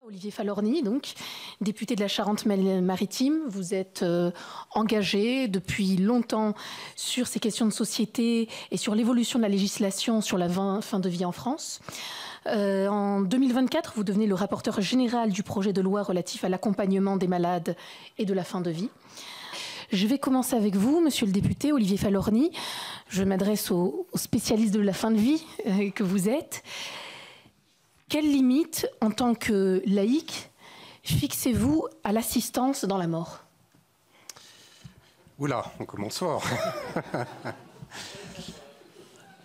Olivier Falorni, donc, député de la Charente-Maritime, vous êtes engagé depuis longtemps sur ces questions de société et sur l'évolution de la législation sur la fin de vie en France. En 2024, vous devenez le rapporteur général du projet de loi relatif à l'accompagnement des malades et de la fin de vie. Je vais commencer avec vous, monsieur le député Olivier Falorni. Je m'adresse aux spécialistes de la fin de vie que vous êtes. Quelles limites, en tant que laïc, fixez-vous à l'assistance dans la mort? Oula, on commence fort.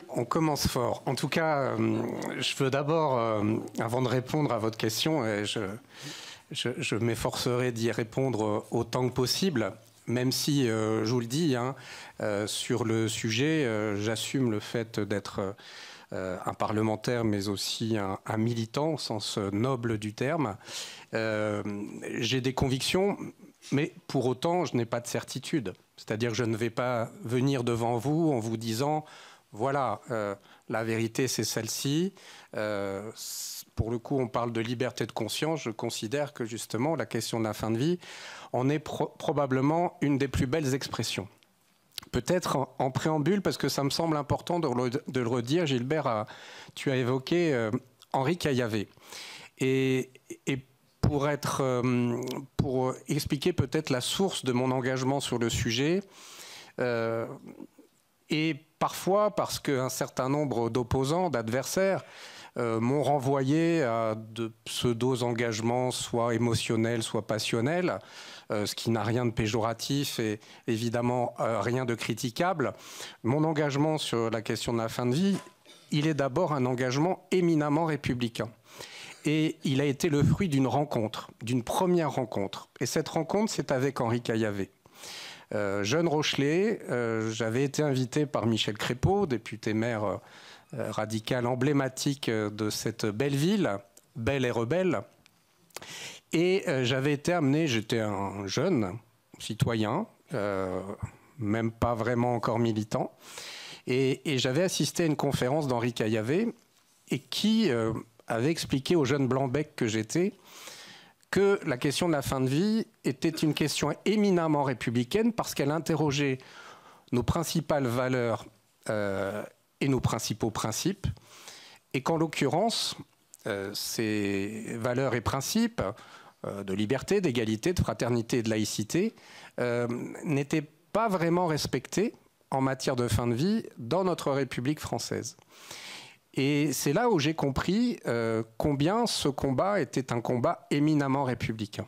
On commence fort. En tout cas, je veux d'abord, avant de répondre à votre question, et je m'efforcerai d'y répondre autant que possible, même si, je vous le dis, sur le sujet, j'assume le fait d'être un parlementaire, mais aussi un militant au sens noble du terme. J'ai des convictions, mais pour autant, je n'ai pas de certitude. C'est-à-dire que je ne vais pas venir devant vous en vous disant, voilà, la vérité, c'est celle-ci. Pour le coup, on parle de liberté de conscience. Je considère que, justement, la question de la fin de vie en est probablement une des plus belles expressions. Peut-être en préambule, parce que ça me semble important de le redire, Gilbert, tu as évoqué Henri Caillavet. Et pour expliquer peut-être la source de mon engagement sur le sujet, et parfois parce qu'un certain nombre d'opposants, d'adversaires, m'ont renvoyé à de pseudo-engagements, soit émotionnels, soit passionnels, ce qui n'a rien de péjoratif et évidemment rien de critiquable. Mon engagement sur la question de la fin de vie, il est d'abord un engagement éminemment républicain. Et il a été le fruit d'une rencontre, d'une première rencontre. Et cette rencontre, c'est avec Henri Caillavet. Jeune Rochelet, j'avais été invité par Michel Crépeau, député maire radical emblématique de cette belle ville, belle et rebelle. Et j'avais été amené, j'étais un jeune citoyen, même pas vraiment encore militant, et j'avais assisté à une conférence d'Henri Caillavet et qui avait expliqué au jeune blanc-bec que j'étais que la question de la fin de vie était une question éminemment républicaine parce qu'elle interrogeait nos principales valeurs et nos principaux principes, et qu'en l'occurrence, ces valeurs et principes de liberté, d'égalité, de fraternité et de laïcité n'étaient pas vraiment respectés en matière de fin de vie dans notre République française. Et c'est là où j'ai compris combien ce combat était un combat éminemment républicain.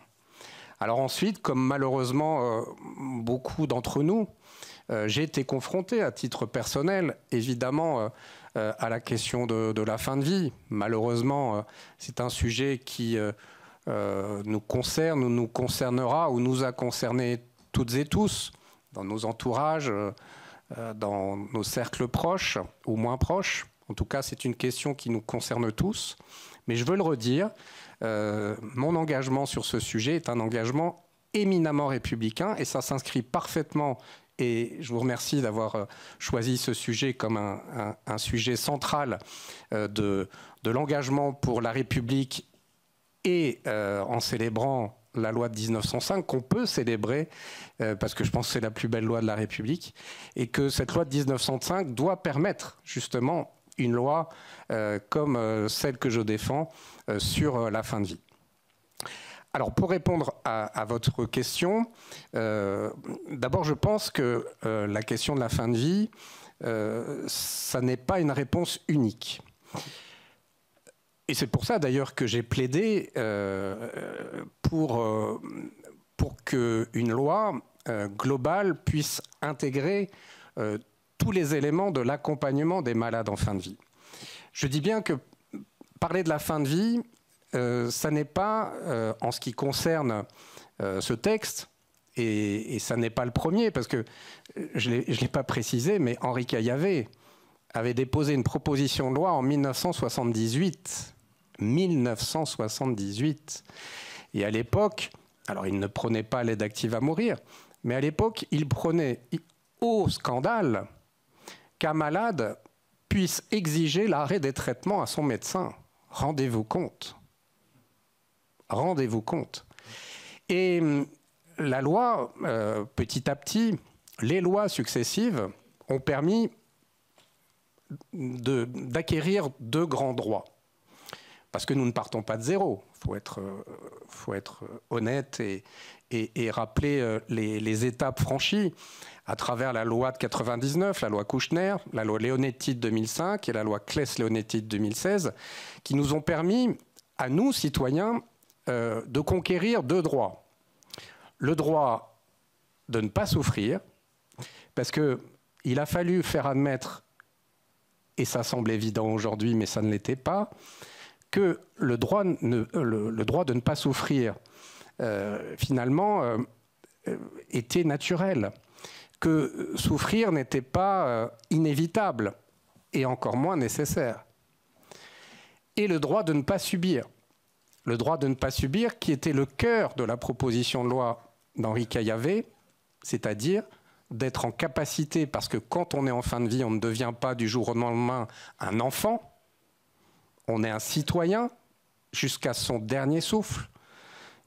Alors ensuite, comme malheureusement beaucoup d'entre nous, j'ai été confronté à titre personnel, évidemment, à la question de la fin de vie. Malheureusement, c'est un sujet qui nous concerne, ou nous concernera, ou nous a concernés toutes et tous, dans nos entourages, dans nos cercles proches ou moins proches. En tout cas, c'est une question qui nous concerne tous. Mais je veux le redire, mon engagement sur ce sujet est un engagement éminemment républicain, et ça s'inscrit parfaitement. Et je vous remercie d'avoir choisi ce sujet comme un sujet central de l'engagement pour la République, et en célébrant la loi de 1905, qu'on peut célébrer, parce que je pense que c'est la plus belle loi de la République, et que cette loi de 1905 doit permettre justement une loi comme celle que je défends sur la fin de vie. Alors, pour répondre à votre question, d'abord, je pense que la question de la fin de vie, ça n'est pas une réponse unique. Et c'est pour ça, d'ailleurs, que j'ai plaidé pour qu'une loi globale puisse intégrer tous les éléments de l'accompagnement des malades en fin de vie. Je dis bien que parler de la fin de vie, ça n'est pas, en ce qui concerne ce texte, et ça n'est pas le premier, parce que je ne l'ai pas précisé, mais Henri Caillavet avait déposé une proposition de loi en 1978. 1978. Et à l'époque, alors il ne prenait pas l'aide active à mourir, mais à l'époque, il prenait au scandale qu'un malade puisse exiger l'arrêt des traitements à son médecin. Rendez-vous compte. Rendez-vous compte. Et la loi, petit à petit, les lois successives ont permis d'acquérir deux grands droits. Parce que nous ne partons pas de zéro. Il faut être honnête et rappeler les étapes franchies à travers la loi de 99, la loi Kouchner, la loi Leonetti de 2005 et la loi Claes-Leonetti de 2016, qui nous ont permis, à nous, citoyens, de conquérir deux droits. Le droit de ne pas souffrir, parce qu'il a fallu faire admettre, et ça semble évident aujourd'hui, mais ça ne l'était pas, que le droit de ne pas souffrir, finalement, était naturel, que souffrir n'était pas inévitable, et encore moins nécessaire. Et le droit de ne pas subir. Le droit de ne pas subir qui était le cœur de la proposition de loi d'Henri Caillavet, c'est-à-dire d'être en capacité, parce que quand on est en fin de vie, on ne devient pas du jour au lendemain un enfant, on est un citoyen jusqu'à son dernier souffle,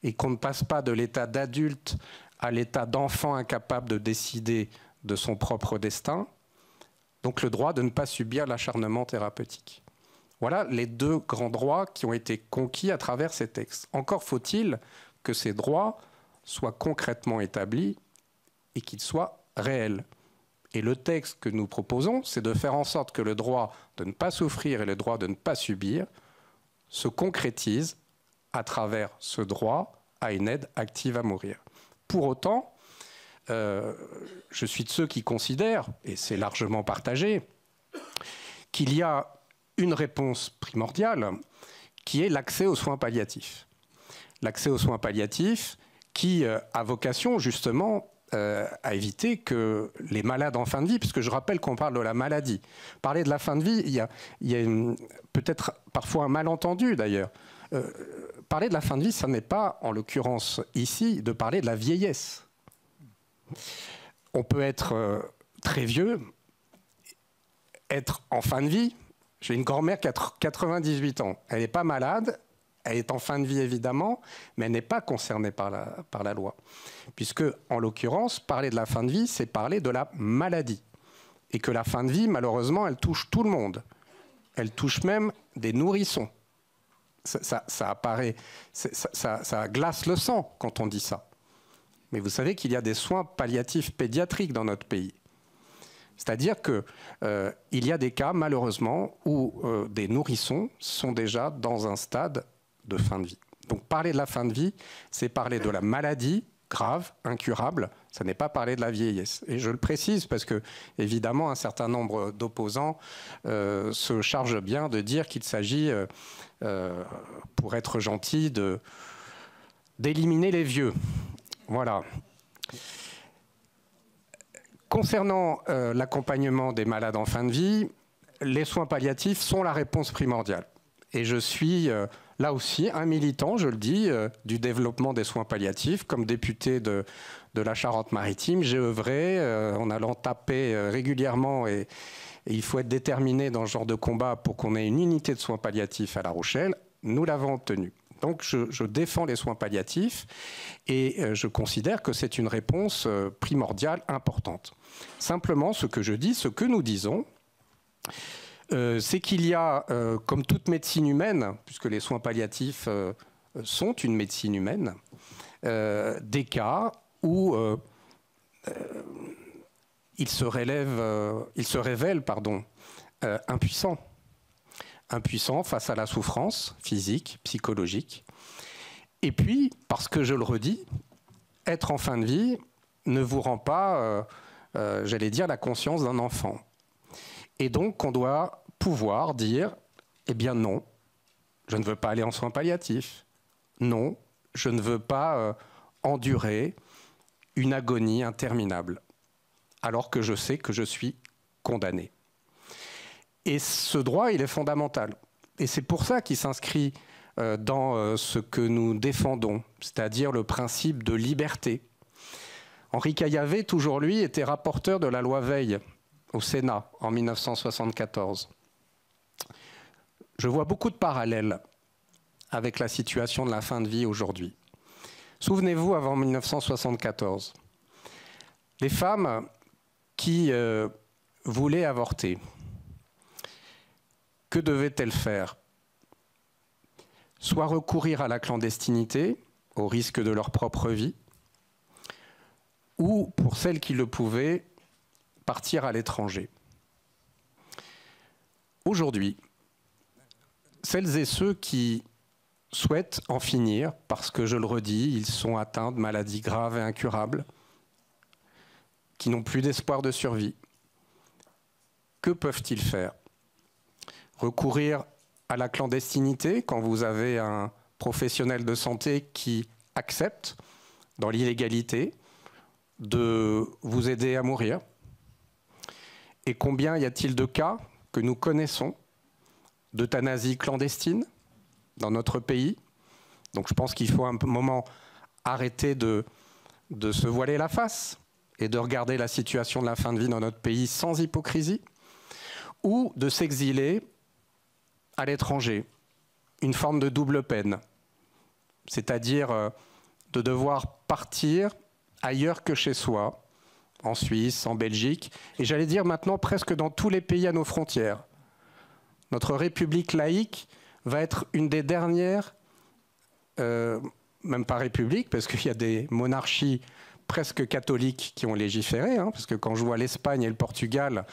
et qu'on ne passe pas de l'état d'adulte à l'état d'enfant incapable de décider de son propre destin. Donc le droit de ne pas subir l'acharnement thérapeutique. Voilà les deux grands droits qui ont été conquis à travers ces textes. Encore faut-il que ces droits soient concrètement établis et qu'ils soient réels. Et le texte que nous proposons, c'est de faire en sorte que le droit de ne pas souffrir et le droit de ne pas subir se concrétisent à travers ce droit à une aide active à mourir. Pour autant, je suis de ceux qui considèrent, et c'est largement partagé, qu'il y a une réponse primordiale qui est l'accès aux soins palliatifs. L'accès aux soins palliatifs qui a vocation justement à éviter que les malades en fin de vie, puisque je rappelle qu'on parle de la maladie. Parler de la fin de vie, il y a peut-être parfois un malentendu d'ailleurs. Parler de la fin de vie, ça n'est pas, en l'occurrence ici, de parler de la vieillesse. On peut être très vieux, être en fin de vie. J'ai une grand-mère qui a 98 ans. Elle n'est pas malade, elle est en fin de vie évidemment, mais elle n'est pas concernée par la loi. Puisque, en l'occurrence, parler de la fin de vie, c'est parler de la maladie. Et que la fin de vie, malheureusement, elle touche tout le monde. Elle touche même des nourrissons. Ça apparaît, ça glace le sang quand on dit ça. Mais vous savez qu'il y a des soins palliatifs pédiatriques dans notre pays. C'est-à-dire qu'il y a des cas, malheureusement, où des nourrissons sont déjà dans un stade de fin de vie. Donc parler de la fin de vie, c'est parler de la maladie grave, incurable, ça n'est pas parler de la vieillesse. Et je le précise parce que, évidemment, un certain nombre d'opposants se chargent bien de dire qu'il s'agit, pour être gentil, d'éliminer les vieux. Voilà. Concernant l'accompagnement des malades en fin de vie, les soins palliatifs sont la réponse primordiale. Et je suis là aussi un militant, je le dis, du développement des soins palliatifs. Comme député de la Charente-Maritime, j'ai œuvré en allant taper régulièrement et il faut être déterminé dans ce genre de combat pour qu'on ait une unité de soins palliatifs à La Rochelle. Nous l'avons obtenu. Donc je défends les soins palliatifs et je considère que c'est une réponse primordiale, importante. Simplement, ce que je dis, ce que nous disons, c'est qu'il y a, comme toute médecine humaine, puisque les soins palliatifs sont une médecine humaine, des cas où il se révèle impuissant. Impuissant face à la souffrance physique, psychologique. Et puis, parce que je le redis, être en fin de vie ne vous rend pas, j'allais dire, la conscience d'un enfant. Et donc, on doit pouvoir dire, eh bien non, je ne veux pas aller en soins palliatifs. Non, je ne veux pas endurer une agonie interminable, alors que je sais que je suis condamné. Et ce droit, il est fondamental. Et c'est pour ça qu'il s'inscrit dans ce que nous défendons, c'est-à-dire le principe de liberté. Henri Caillavet, toujours lui, était rapporteur de la loi Veil au Sénat en 1974. Je vois beaucoup de parallèles avec la situation de la fin de vie aujourd'hui. Souvenez-vous, avant 1974, les femmes qui voulaient avorter, que devaient-elles faire? Soit recourir à la clandestinité, au risque de leur propre vie, ou, pour celles qui le pouvaient, partir à l'étranger. Aujourd'hui, celles et ceux qui souhaitent en finir, parce que, je le redis, ils sont atteints de maladies graves et incurables, qui n'ont plus d'espoir de survie, que peuvent-ils faire? Recourir à la clandestinité quand vous avez un professionnel de santé qui accepte, dans l'illégalité, de vous aider à mourir. Et combien y a-t-il de cas que nous connaissons d'euthanasie clandestine dans notre pays? Donc je pense qu'il faut un moment arrêter de se voiler la face et de regarder la situation de la fin de vie dans notre pays sans hypocrisie, ou de s'exiler à l'étranger, une forme de double peine, c'est-à-dire de devoir partir ailleurs que chez soi, en Suisse, en Belgique, et j'allais dire maintenant presque dans tous les pays à nos frontières. Notre République laïque va être une des dernières, même pas république, parce qu'il y a des monarchies presque catholiques qui ont légiféré, hein, parce que quand je vois l'Espagne et le Portugal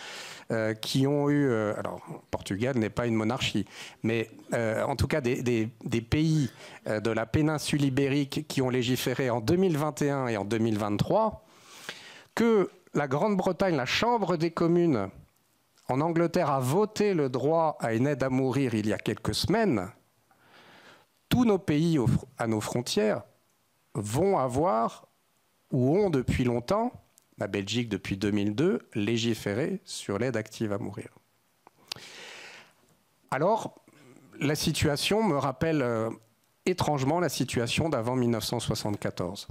qui ont eu... alors, Portugal n'est pas une monarchie, mais en tout cas des pays de la péninsule ibérique qui ont légiféré en 2021 et en 2023, que la Grande-Bretagne, la Chambre des communes en Angleterre a voté le droit à une aide à mourir il y a quelques semaines, tous nos pays à nos frontières vont avoir ou ont depuis longtemps, la Belgique depuis 2002, légiféré sur l'aide active à mourir. Alors, la situation me rappelle étrangement la situation d'avant 1974.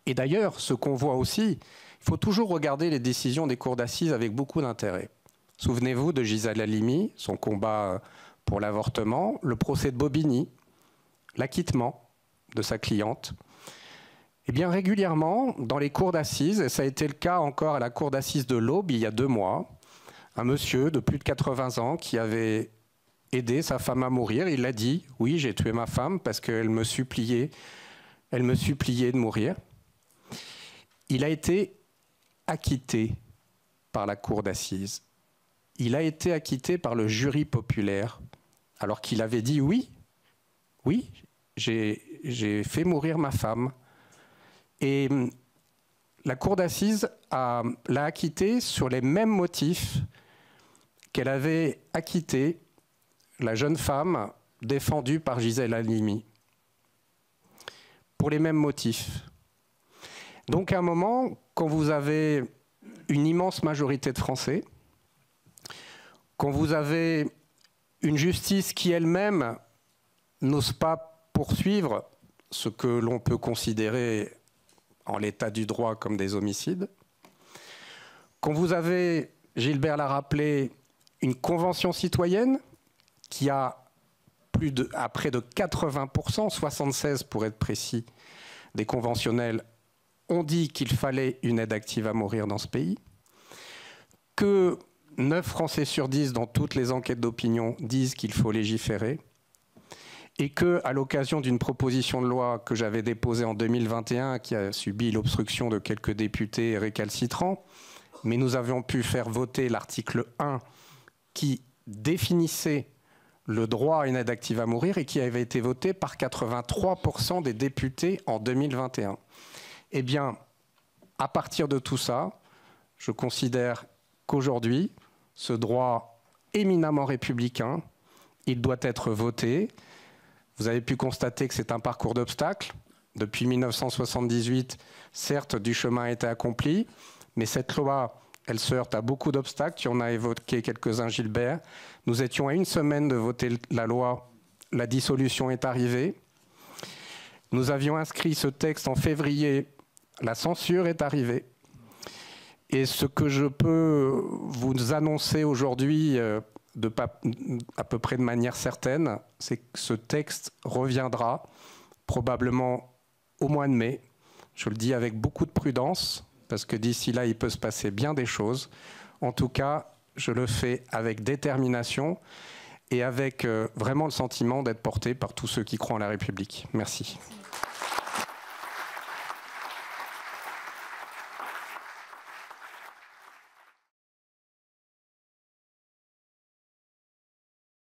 Et d'ailleurs, ce qu'on voit aussi, il faut toujours regarder les décisions des cours d'assises avec beaucoup d'intérêt. Souvenez-vous de Gisèle Halimi, son combat pour l'avortement, le procès de Bobigny, l'acquittement de sa cliente. Eh bien, régulièrement, dans les cours d'assises, et ça a été le cas encore à la cour d'assises de l'Aube il y a 2 mois, un monsieur de plus de 80 ans qui avait aidé sa femme à mourir, il a dit « Oui, j'ai tué ma femme parce qu'elle me suppliait de mourir ». Il a été acquitté par la cour d'assises. Il a été acquitté par le jury populaire, alors qu'il avait dit « Oui, j'ai fait mourir ma femme ». Et la cour d'assises l'a acquitté sur les mêmes motifs qu'elle avait acquitté la jeune femme défendue par Gisèle Halimi. Pour les mêmes motifs. Donc à un moment, quand vous avez une immense majorité de Français, quand vous avez une justice qui elle-même n'ose pas poursuivre ce que l'on peut considérer en l'état du droit comme des homicides, quand vous avez, Gilbert l'a rappelé, une convention citoyenne qui a près de 80%, 76 pour être précis, des conventionnels ont dit qu'il fallait une aide active à mourir dans ce pays, que 9 Français sur 10 dans toutes les enquêtes d'opinion disent qu'il faut légiférer, et qu'à l'occasion d'une proposition de loi que j'avais déposée en 2021, qui a subi l'obstruction de quelques députés récalcitrants, mais nous avions pu faire voter l'article 1 qui définissait le droit à une aide active à mourir et qui avait été voté par 83% des députés en 2021. Eh bien, à partir de tout ça, je considère qu'aujourd'hui, ce droit éminemment républicain, il doit être voté. Vous avez pu constater que c'est un parcours d'obstacles. Depuis 1978, certes, du chemin a été accompli, mais cette loi, elle se heurte à beaucoup d'obstacles. Tu en as évoqué quelques-uns, Gilbert. Nous étions à 1 semaine de voter la loi. La dissolution est arrivée. Nous avions inscrit ce texte en février. La censure est arrivée. Et ce que je peux vous annoncer aujourd'hui à peu près de manière certaine, c'est que ce texte reviendra probablement au mois de mai. Je le dis avec beaucoup de prudence, parce que d'ici là, il peut se passer bien des choses. En tout cas, je le fais avec détermination et avec vraiment le sentiment d'être porté par tous ceux qui croient en la République. Merci.